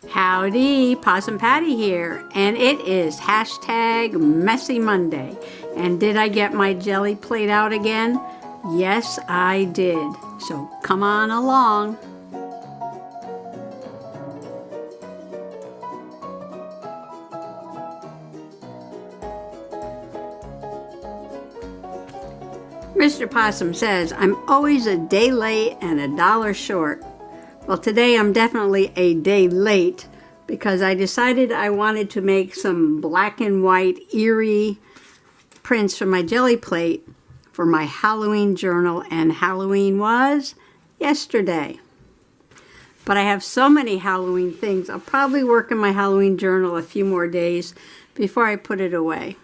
Howdy, Possum Patty here, and it is hashtag Messy Monday. And did I get my jelly plate out again? Yes, I did. So come on along. Mr. Possum says, I'm always a day late and $1 short. Well, today I'm definitely a day late because I decided I wanted to make some black and white eerie prints for my jelly plate for my Halloween journal, and Halloween was yesterday. But I have so many Halloween things, I'll probably work in my Halloween journal a few more days before I put it away.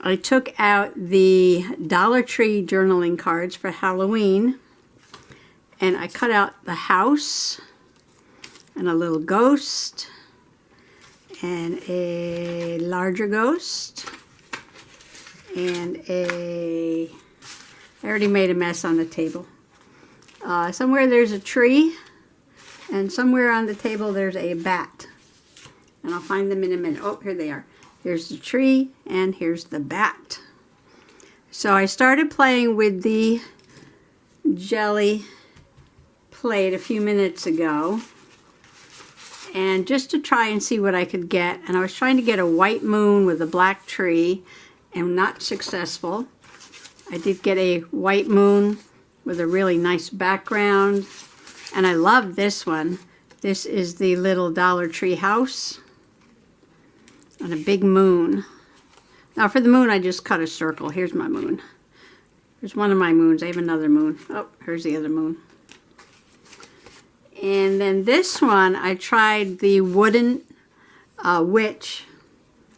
I took out the Dollar Tree journaling cards for Halloween, and I cut out the house and a little ghost and a larger ghost and I already made a mess on the table. Somewhere there's a tree, and somewhere on the table there's a bat. And I'll find them in a minute. Oh, here they are. Here's the tree, and here's the bat. So I started playing with the jelly plate a few minutes ago, and just to try and see what I could get. And I was trying to get a white moon with a black tree, and not successful. I did get a white moon with a really nice background, and I love this one. This is the little Dollar Tree house and a big moon. Now for the moon, I just cut a circle. Here's my moon. Here's one of my moons. I have another moon. Oh, here's the other moon. And then this one, I tried the wooden witch.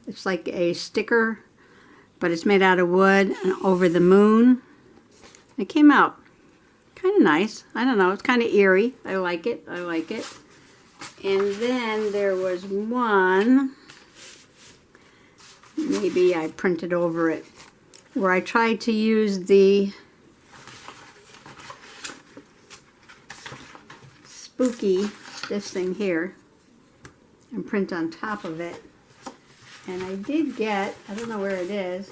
It's like a sticker, but it's made out of wood, and over the moon. It came out kind of nice. I don't know, it's kind of eerie. I like it, I like it. And then there was one, maybe I printed over it, where I tried to use the spooky, this thing here, and print on top of it. And I did get, I don't know where it is,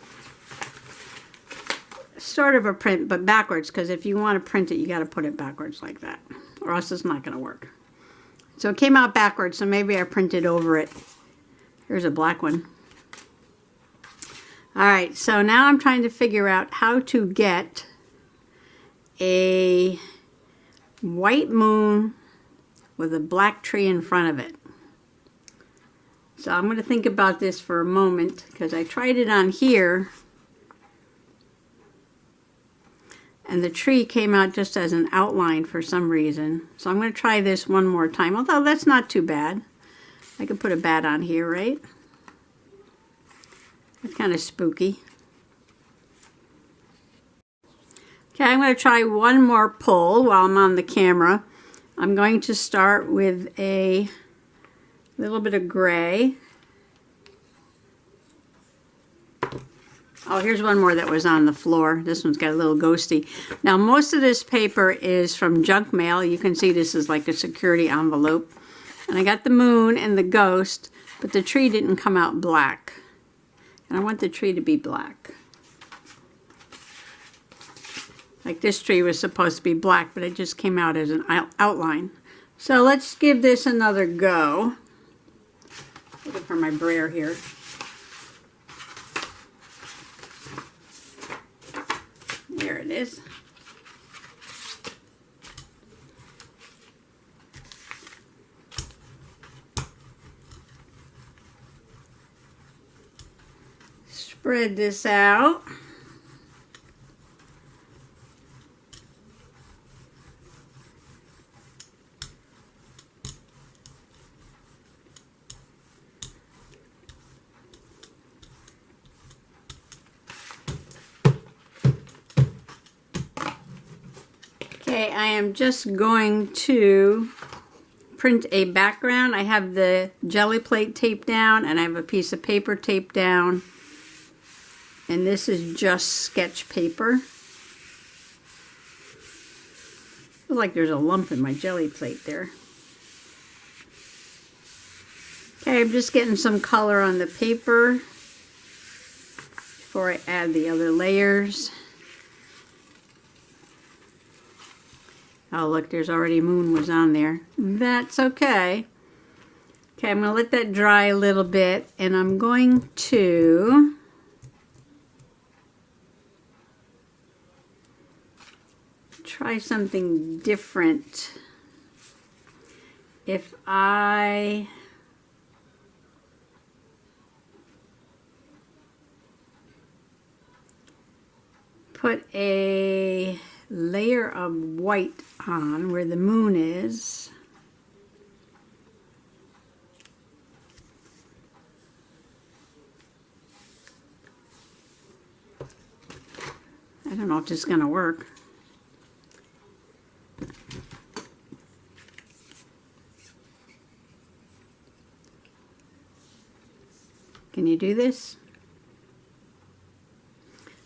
sort of a print, but backwards, because if you want to print it, you got to put it backwards like that, or else it's not going to work. So it came out backwards, so maybe I printed over it. Here's a black one. Alright, so now I'm trying to figure out how to get a white moon with a black tree in front of it. So I'm going to think about this for a moment, because I tried it on here and the tree came out just as an outline for some reason. So I'm going to try this one more time, although that's not too bad. I could put a bat on here, right? It's kind of spooky. Okay, I'm going to try one more pull while I'm on the camera. I'm going to start with a little bit of gray. Oh, here's one more that was on the floor. This one's got a little ghosty. Now, most of this paper is from junk mail. You can see this is like a security envelope. And I got the moon and the ghost, but the tree didn't come out black. And I want the tree to be black. Like this tree was supposed to be black, but it just came out as an outline. So let's give this another go. Looking for my brayer here. There it is. Spread this out. Okay, I am just going to print a background. I have the jelly plate taped down, and I have a piece of paper taped down. And this is just sketch paper. Feels like there's a lump in my jelly plate there. Okay, I'm just getting some color on the paper before I add the other layers. Oh, look, there's already moon was on there. That's okay. Okay, I'm going to let that dry a little bit, and I'm going to try something different. If I put a layer of white on where the moon is, I don't know if this is going to work. Can you do this?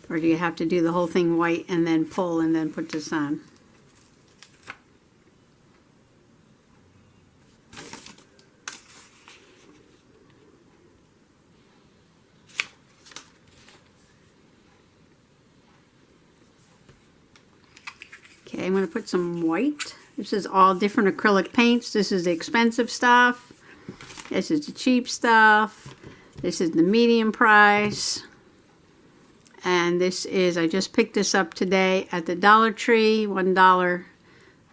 Or do you have to do the whole thing white and then pull and then put this on? Okay, I'm going to put some white. This is all different acrylic paints. This is the expensive stuff. This is the cheap stuff. This is the medium price. And this is, I just picked this up today at the Dollar Tree, $1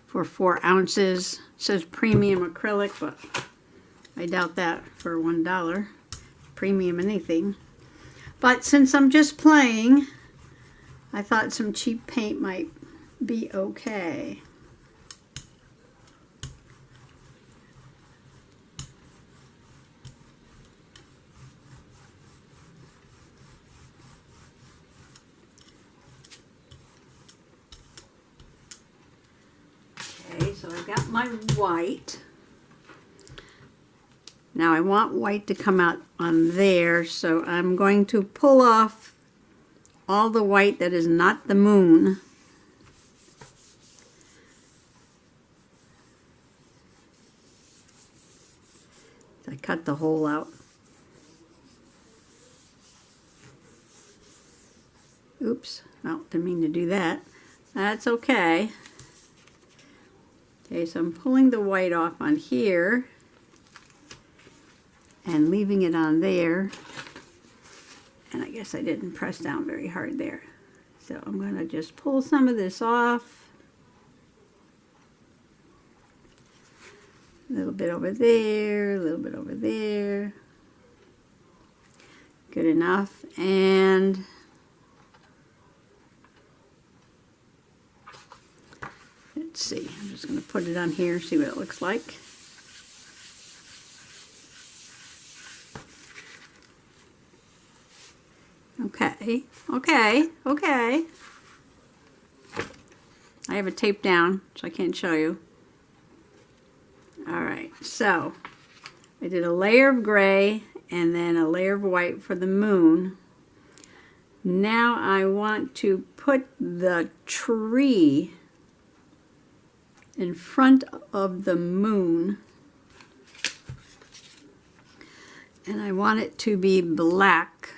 for 4 ounces. It says premium acrylic, but I doubt that for $1. Premium anything. But since I'm just playing, I thought some cheap paint might be okay. Okay, so I've got my white. Now I want white to come out on there, so I'm going to pull off all the white that is not the moon. I cut the hole out. Oops, well, didn't mean to do that. That's okay. Okay, so I'm pulling the white off on here and leaving it on there. And I guess I didn't press down very hard there. So I'm going to just pull some of this off. A little bit over there, a little bit over there. Good enough. And let's see, I'm just going to put it on here, see what it looks like. Okay, okay, okay. I have it taped down, so I can't show you. Alright, so I did a layer of gray and then a layer of white for the moon. Now I want to put the tree in front of the moon. And I want it to be black.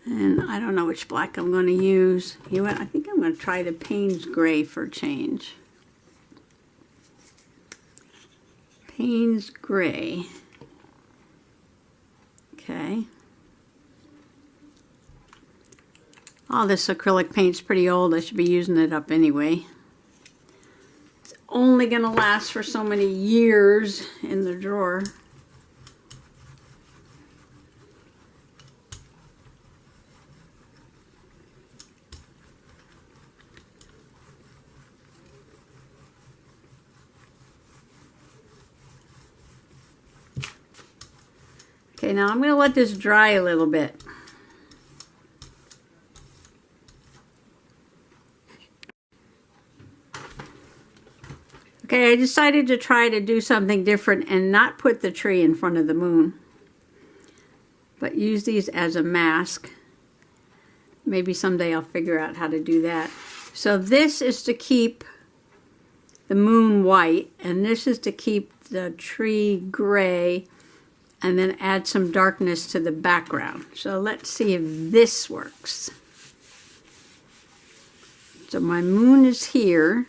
And I don't know which black I'm going to use. You know what? I think I'm going to try the Payne's Gray for a change. Payne's Gray. Okay. All this acrylic paint's pretty old. I should be using it up anyway. It's only going to last for so many years in the drawer. Okay, now I'm going to let this dry a little bit. Okay, I decided to try to do something different and not put the tree in front of the moon, but use these as a mask. Maybe someday I'll figure out how to do that. So this is to keep the moon white, and this is to keep the tree gray. and then add some darkness to the background. So let's see if this works. So my moon is here,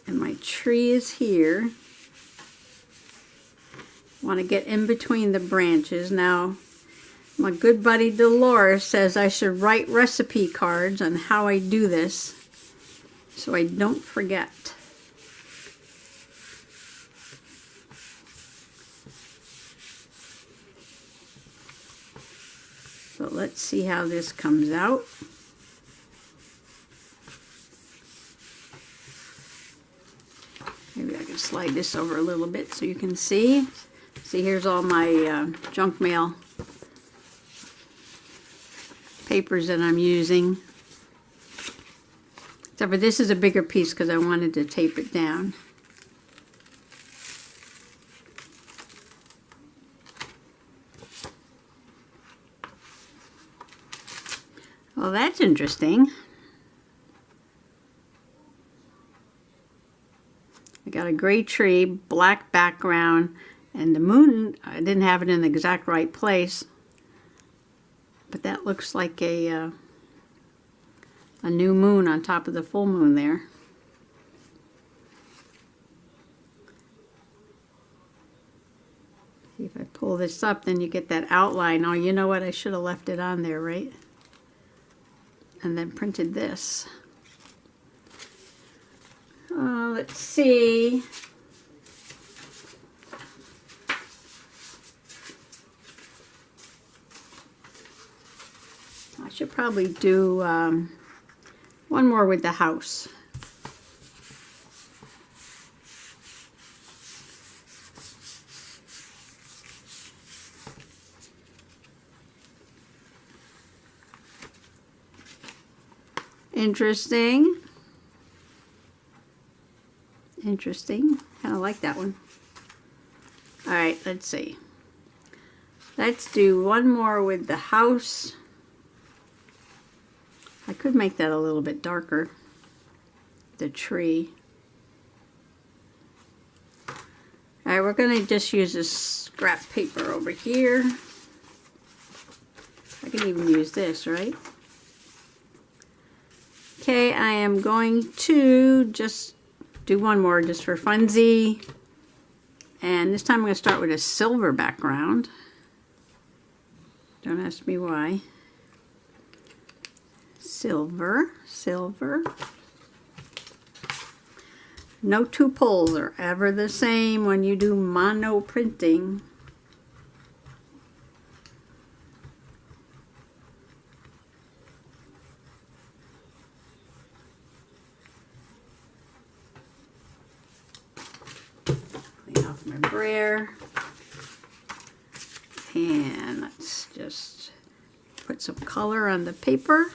and my tree is here. Want to get in between the branches. Now, my good buddy Dolores says I should write recipe cards on how I do this so I don't forget. So let's see how this comes out. Maybe I can slide this over a little bit so you can see. See, here's all my junk mail papers that I'm using. Except for this is a bigger piece because I wanted to tape it down. Well, that's interesting. I got a gray tree, black background, and the moon, I didn't have it in the exact right place, but that looks like a new moon on top of the full moon there. See, if I pull this up, then you get that outline. Oh, you know what? I should have left it on there, right? And then printed this. Let's see. I should probably do one more with the house. Interesting. Interesting. Kind of like that one. All right, let's see. Let's do one more with the house. I could make that a little bit darker. The tree. All right, we're going to just use this scrap paper over here. I can even use this, right? Okay, I am going to just do one more just for funsies. And this time I'm going to start with a silver background. Don't ask me why. Silver, silver. No two pulls are ever the same when you do mono printing. Clean off my brayer. And let's just put some color on the paper.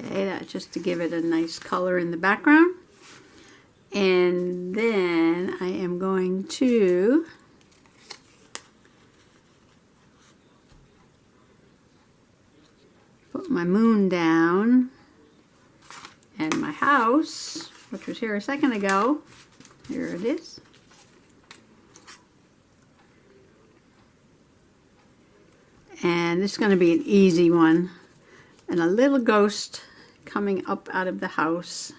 Okay, that's just to give it a nice color in the background. And then I am going to put my moon down and my house, which was here a second ago. Here it is. And this is going to be an easy one. And a little ghost coming up out of the house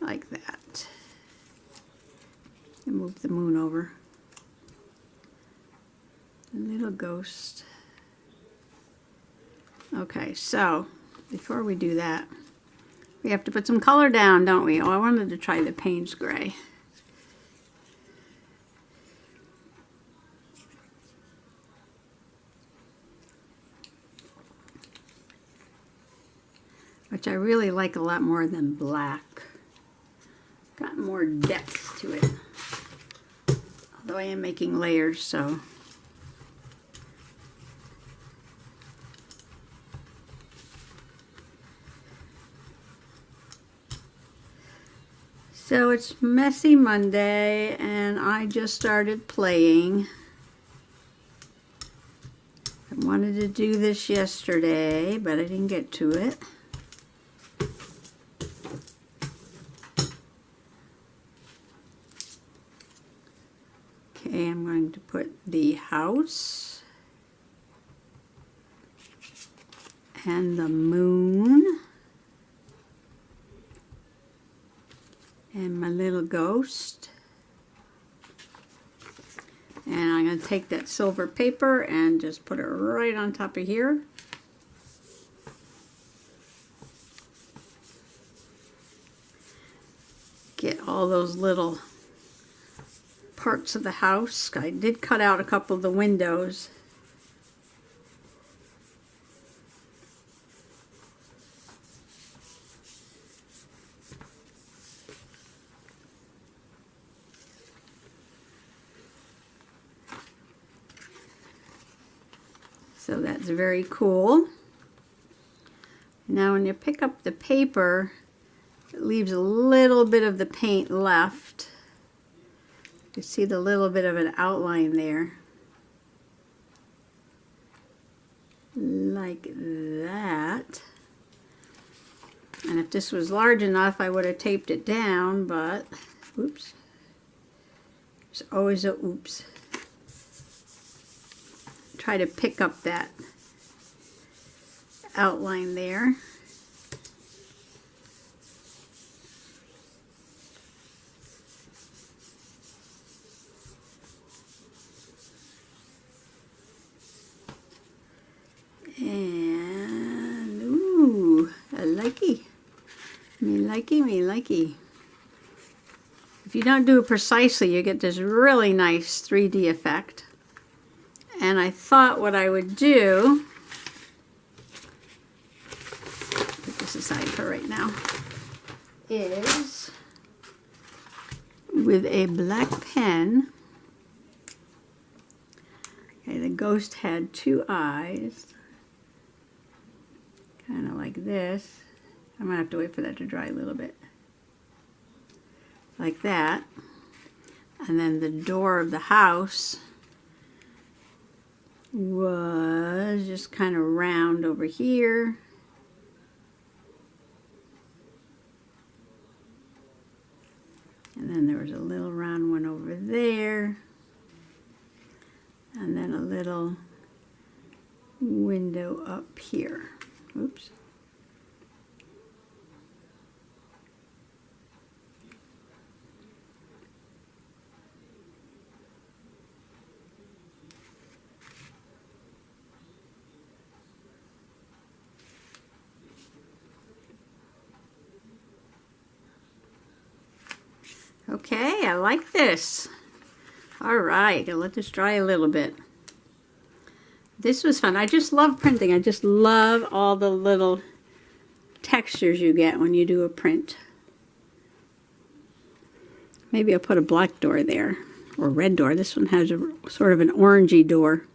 like that. And move the moon over. A little ghost. Okay, so before we do that, we have to put some color down, don't we? Oh, I wanted to try the Payne's Gray. Which I really like a lot more than black. Got more depth to it. Although I am making layers, so. So it's Messy Monday, and I just started playing. I'm wanted to do this yesterday, but I didn't get to it. Okay, I'm going to put the house and the moon and my little ghost. And I'm going to take that silver paper and just put it right on top of here. Get all those little parts of the house. I did cut out a couple of the windows. So that's very cool. Now when you pick up the paper, it leaves a little bit of the paint left. You see the little bit of an outline there. Like that. And if this was large enough, I would have taped it down, but oops. There's always a oops. Try to pick up that outline there. And ooh, I likey. Me likey. If you don't do it precisely, you get this really nice 3D effect. And I thought what I would do, put this aside for right now, is with a black pen. Okay, the ghost had two eyes, kind of like this. I'm gonna have to wait for that to dry a little bit. Like that. And then the door of the house was just kind of round over here. And then there was a little round one over there. And then a little window up here. Oops. Okay, I like this. All right, I'll let this dry a little bit. This was fun. I just love printing. I just love all the little textures you get when you do a print. Maybe I'll put a black door there, or red door. This one has a sort of an orangey door.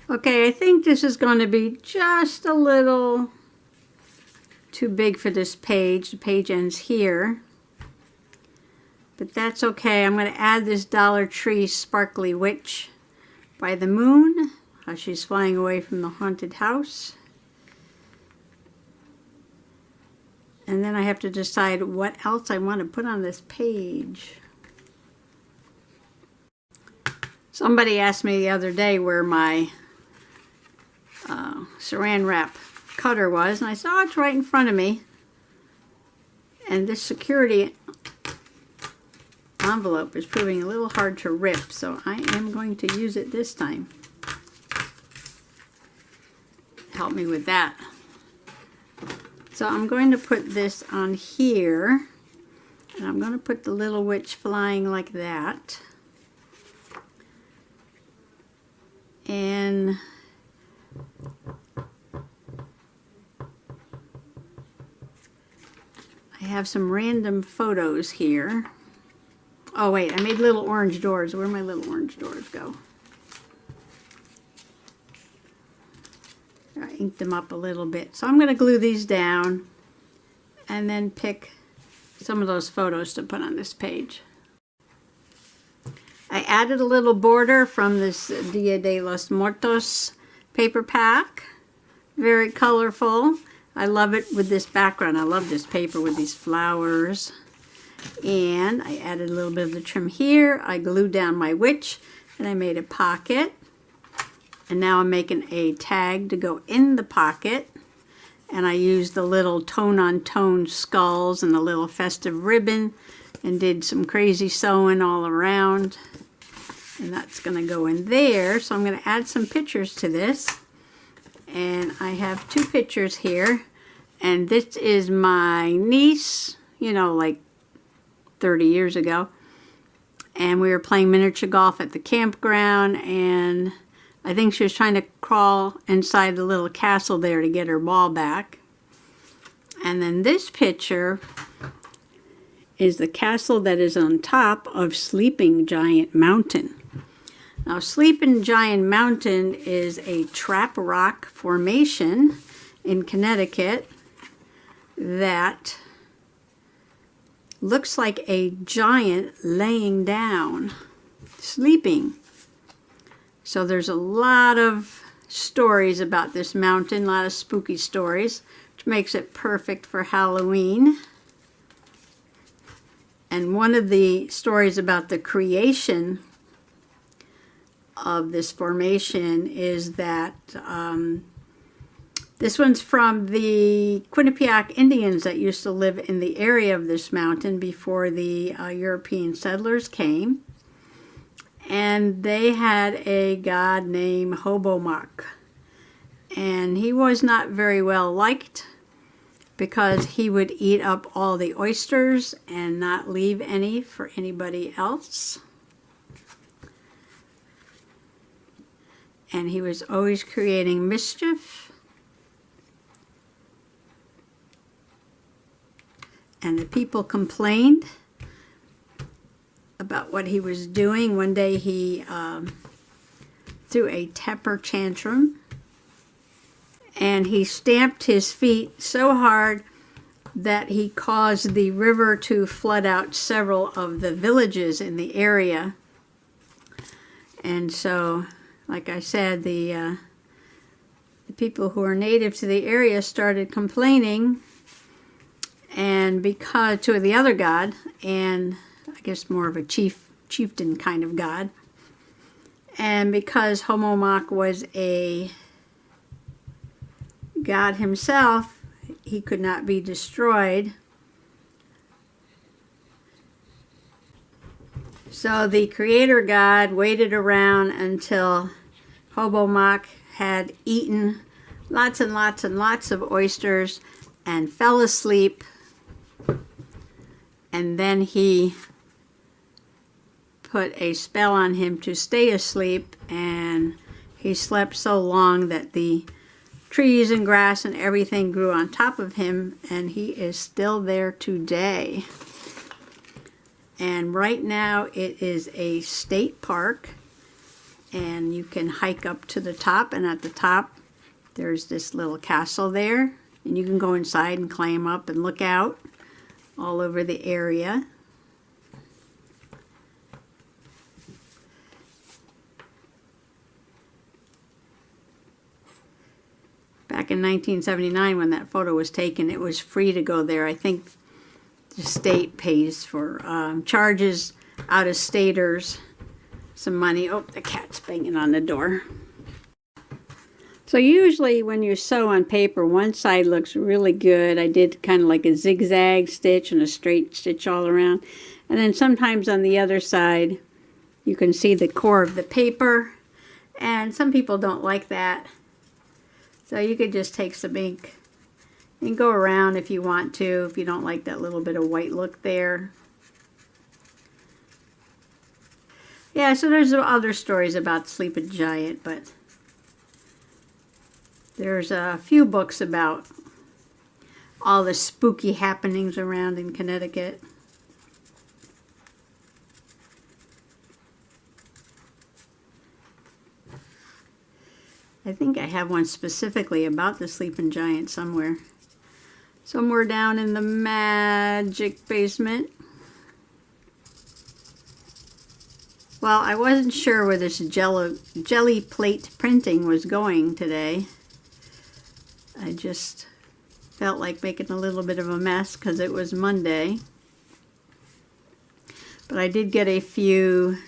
Okay, I think this is going to be just a little too big for this page. The page ends here. But that's okay. I'm going to add this Dollar Tree Sparkly Witch by the moon, how she's flying away from the haunted house. And then I have to decide what else I want to put on this page. Somebody asked me the other day where my saran wrap cutter was, and I saw it's right in front of me. And this security envelope is proving a little hard to rip, so I am going to use it this time. Help me with that. So I'm going to put this on here, and I'm going to put the little witch flying like that. And I have some random photos here. Oh wait, I made little orange doors. Where'd my little orange doors go? I inked them up a little bit. So I'm going to glue these down and then pick some of those photos to put on this page. I added a little border from this Dia de los Muertos paper pack. Very colorful. I love it with this background. I love this paper with these flowers. And I added a little bit of the trim here. I glued down my witch and I made a pocket. And now I'm making a tag to go in the pocket. And I used the little tone-on-tone skulls and the little festive ribbon and did some crazy sewing all around. And that's going to go in there. So I'm going to add some pictures to this. And I have two pictures here. And this is my niece, you know, like 30 years ago. And we were playing miniature golf at the campground. And I think she was trying to crawl inside the little castle there to get her ball back. And then this picture is the castle that is on top of Sleeping Giant Mountain. Now, Sleeping Giant Mountain is a trap rock formation in Connecticut that looks like a giant laying down, sleeping. So there's a lot of stories about this mountain, a lot of spooky stories, which makes it perfect for Halloween. And one of the stories about the creation of this formation is that this one's from the Quinnipiac Indians that used to live in the area of this mountain before the European settlers came. And they had a god named Hobomok. And he was not very well liked because he would eat up all the oysters and not leave any for anybody else. And he was always creating mischief. And the people complained about what he was doing. One day he threw a temper tantrum. And he stamped his feet so hard that he caused the river to flood out several of the villages in the area. And so, like I said, the people who are native to the area started complaining, and because to the other god, and I guess more of a chieftain kind of god, and because Hobomok was a god himself, he could not be destroyed. So the creator god waited around until Hobomok had eaten lots and lots and lots of oysters and fell asleep. And then he put a spell on him to stay asleep, and he slept so long that the trees and grass and everything grew on top of him, and he is still there today. And right now it is a state park, and you can hike up to the top, and at the top there's this little castle there, and you can go inside and climb up and look out all over the area. Back in 1979, when that photo was taken, it was free to go there. I think the state pays for charges out-of-staters some money. Oh, the cat's banging on the door. So usually when you sew on paper, one side looks really good. I did kind of like a zigzag stitch and a straight stitch all around. And then sometimes on the other side, you can see the core of the paper. And some people don't like that. So you could just take some ink and go around if you want to, if you don't like that little bit of white look there. Yeah, so there's other stories about Sleeping Giant, but there's a few books about all the spooky happenings around in Connecticut. I think I have one specifically about the Sleeping Giant somewhere. Somewhere down in the magic basement. Well, I wasn't sure where this jelly plate printing was going today. I just felt like making a little bit of a mess because it was Monday. But I did get a few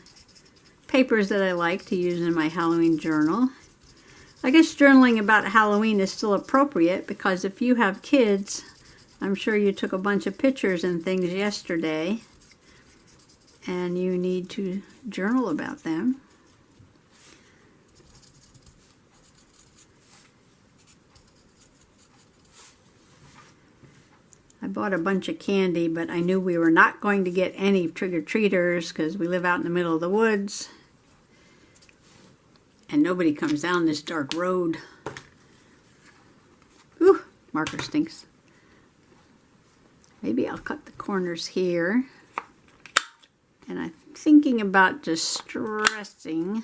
papers that I like to use in my Halloween journal. I guess journaling about Halloween is still appropriate because if you have kids, I'm sure you took a bunch of pictures and things yesterday, and you need to journal about them. I bought a bunch of candy, but I knew we were not going to get any trick-or-treaters because we live out in the middle of the woods and nobody comes down this dark road. Ooh, marker stinks. Maybe I'll cut the corners here. And I'm thinking about distressing.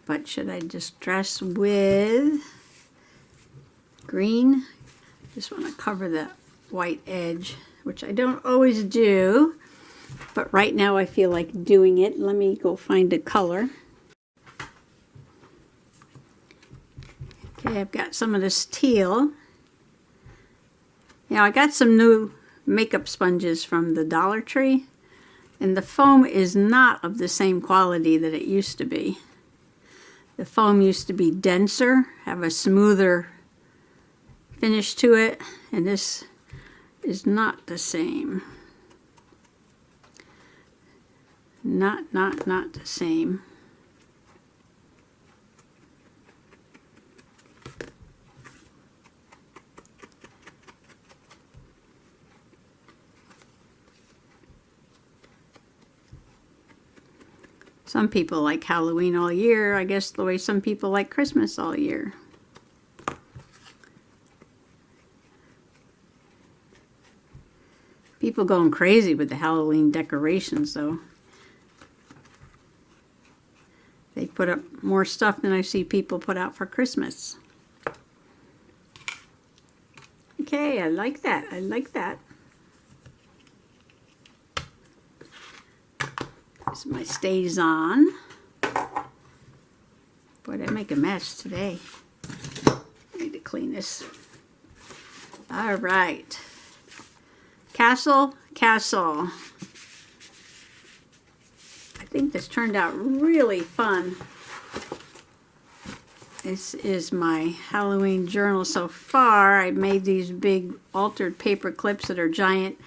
But should I distress with green? Just want to cover the white edge, which I don't always do. But right now I feel like doing it. Let me go find a color. Okay, I've got some of this teal. Now I got some new makeup sponges from the Dollar Tree, and the foam is not of the same quality that it used to be. The foam used to be denser, have a smoother finish to it, and this is not the same. Not the same. Some people like Halloween all year, I guess the way some people like Christmas all year. People going crazy with the Halloween decorations though. They put up more stuff than I see people put out for Christmas. Okay, I like that. I like that. This is my stays on. Boy, did I make a mess today. I need to clean this. All right. Castle, castle. I think this turned out really fun. This is my Halloween journal so far. I made these big altered paper clips that are giant.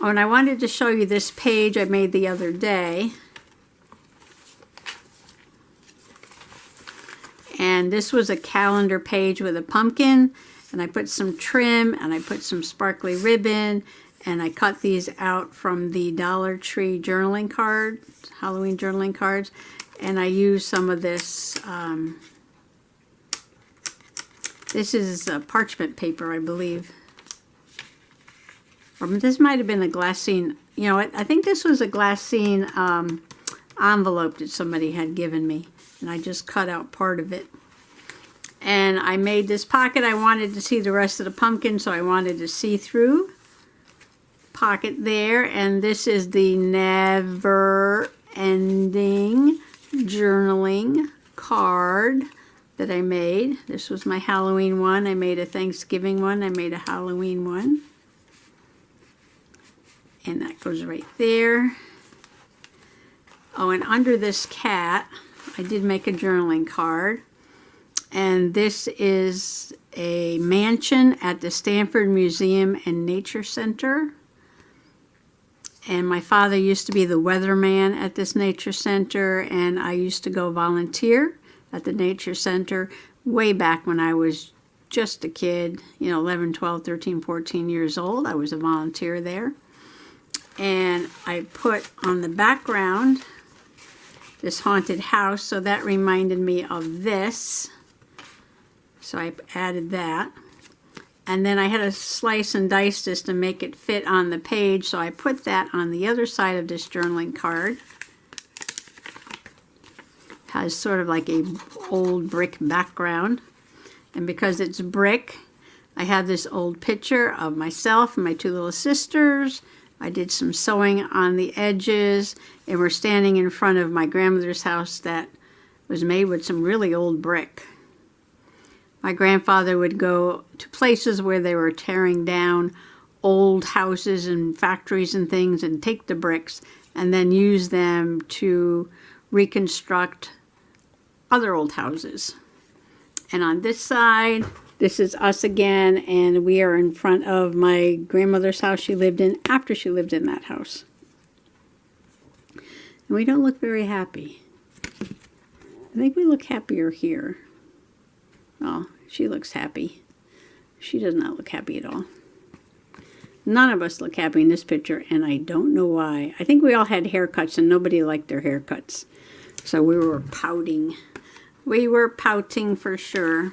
Oh, and I wanted to show you this page I made the other day. And this was a calendar page with a pumpkin, and I put some trim and I put some sparkly ribbon, and I cut these out from the Dollar Tree journaling card, Halloween journaling cards, and I used some of this. This is parchment paper, I believe. Or this might have been a glassine. You know, I think this was a glassine envelope that somebody had given me, and I just cut out part of it. And I made this pocket. I wanted to see the rest of the pumpkin, so I wanted to see through pocket there. And this is the never ending journaling card that I made. This was my Halloween one. I made a Thanksgiving one. I made a Halloween one. And that goes right there. Oh, and under this cat, I did make a journaling card. And this is a mansion at the Stanford Museum and Nature Center. And my father used to be the weatherman at this nature center, and I used to go volunteer at the nature center way back when I was just a kid, you know, 11, 12, 13, 14 years old. I was a volunteer there. And I put on the background this haunted house, so that reminded me of this. So I added that. And then I had to slice and dice this to make it fit on the page, so I put that on the other side of this journaling card. Has sort of like a old brick background. And because it's brick, I have this old picture of myself and my two little sisters. I did some sewing on the edges, and we're standing in front of my grandmother's house that was made with some really old brick. My grandfather would go to places where they were tearing down old houses and factories and things and take the bricks and then use them to reconstruct other old houses. And on this side, this is us again, and we are in front of my grandmother's house she lived in after she lived in that house. And we don't look very happy. I think we look happier here. Oh, she looks happy. She does not look happy at all. None of us look happy in this picture, and I don't know why. I think we all had haircuts, and nobody liked their haircuts. So we were pouting. We were pouting for sure.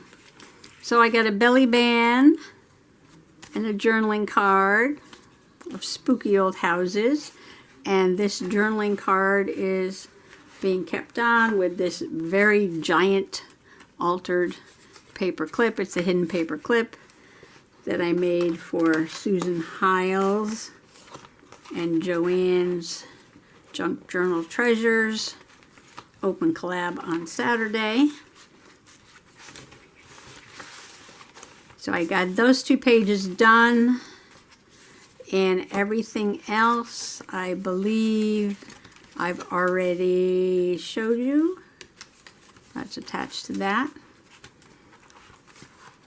So I got a belly band and a journaling card of spooky old houses. And this journaling card is being kept on with this very giant altered paper clip. It's a hidden paper clip that I made for Susan Hiles and Joanne's Junk Journal Treasures open collab on Saturday. So I got those 2 pages done, and everything else I believe I've already showed you. That's attached to that.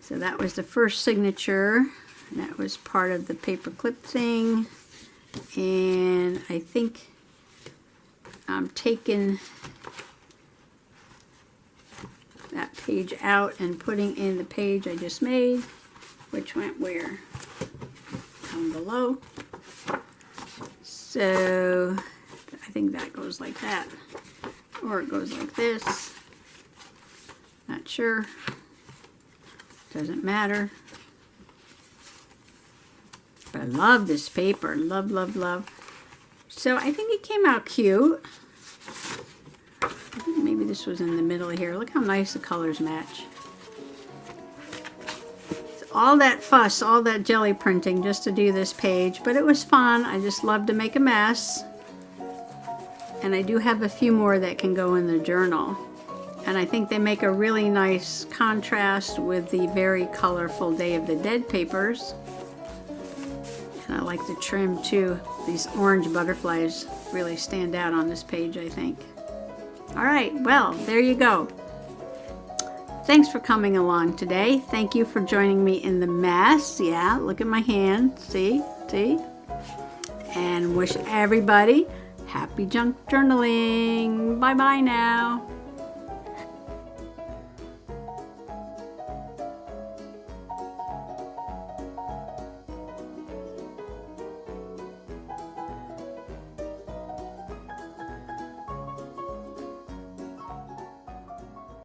So that was the first signature. That was part of the paper clip thing. And I think I'm taking that page out and putting in the page I just made, which went where? Down below. So I think that goes like that, or it goes like this. Not sure. Doesn't matter. But I love this paper. Love, love, love. So I think it came out cute. I think maybe this was in the middle here. Look how nice the colors match. So all that fuss, all that jelly printing just to do this page, but it was fun. I just love to make a mess. And I do have a few more that can go in the journal. And I think they make a really nice contrast with the very colorful Day of the Dead papers. And I like the trim too. These orange butterflies really stand out on this page, I think. All right, well, there you go. Thanks for coming along today. Thank you for joining me in the mess. Yeah, look at my hand. See? And wish everybody happy junk journaling. Bye-bye now.